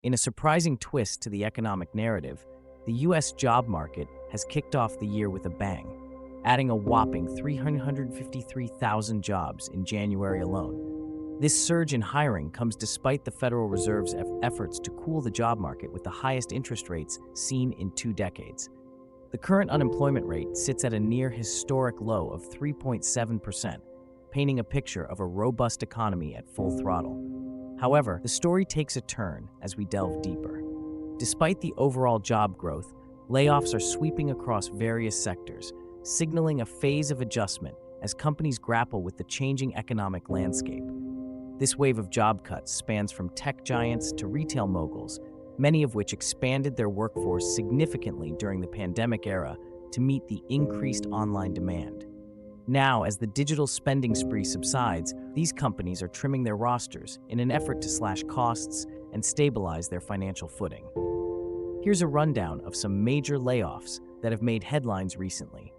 In a surprising twist to the economic narrative, the U.S. job market has kicked off the year with a bang, adding a whopping 353,000 jobs in January alone. This surge in hiring comes despite the Federal Reserve's efforts to cool the job market with the highest interest rates seen in 2 decades. The current unemployment rate sits at a near historic low of 3.7%, painting a picture of a robust economy at full throttle. However, the story takes a turn as we delve deeper. Despite the overall job growth, layoffs are sweeping across various sectors, signaling a phase of adjustment as companies grapple with the changing economic landscape. This wave of job cuts spans from tech giants to retail moguls, many of which expanded their workforce significantly during the pandemic era to meet the increased online demand. Now, as the digital spending spree subsides, these companies are trimming their rosters in an effort to slash costs and stabilize their financial footing. Here's a rundown of some major layoffs that have made headlines recently.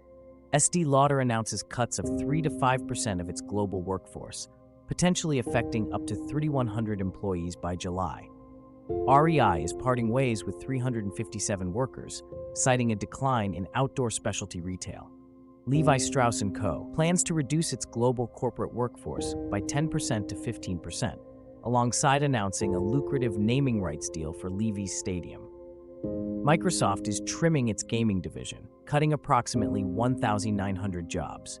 Estée Lauder announces cuts of 3 to 5% of its global workforce, potentially affecting up to 3,100 employees by July. REI is parting ways with 357 workers, citing a decline in outdoor specialty retail. Levi Strauss & Co. plans to reduce its global corporate workforce by 10% to 15%, alongside announcing a lucrative naming rights deal for Levi's Stadium. Microsoft is trimming its gaming division, cutting approximately 1,900 jobs.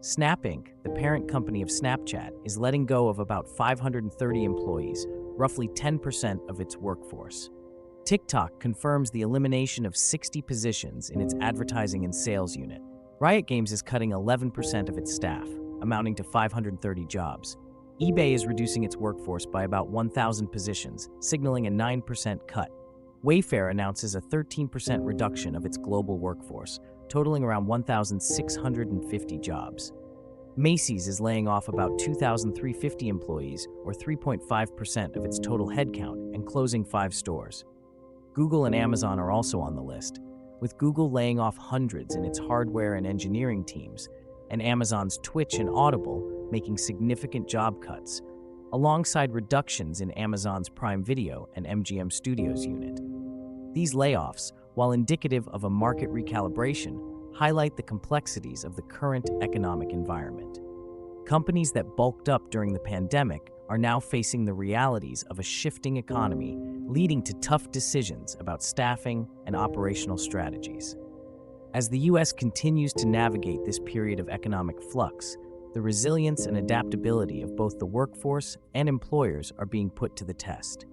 Snap Inc., the parent company of Snapchat, is letting go of about 530 employees, roughly 10% of its workforce. TikTok confirms the elimination of 60 positions in its advertising and sales unit. Riot Games is cutting 11% of its staff, amounting to 530 jobs. eBay is reducing its workforce by about 1,000 positions, signaling a 9% cut. Wayfair announces a 13% reduction of its global workforce, totaling around 1,650 jobs. Macy's is laying off about 2,350 employees, or 3.5% of its total headcount, and closing 5 stores. Google and Amazon are also on the list, with Google laying off hundreds in its hardware and engineering teams, and Amazon's Twitch and Audible making significant job cuts, alongside reductions in Amazon's Prime Video and MGM Studios unit. These layoffs, while indicative of a market recalibration, highlight the complexities of the current economic environment. Companies that bulked up during the pandemic are now facing the realities of a shifting economy, leading to tough decisions about staffing and operational strategies. As the U.S. continues to navigate this period of economic flux, the resilience and adaptability of both the workforce and employers are being put to the test.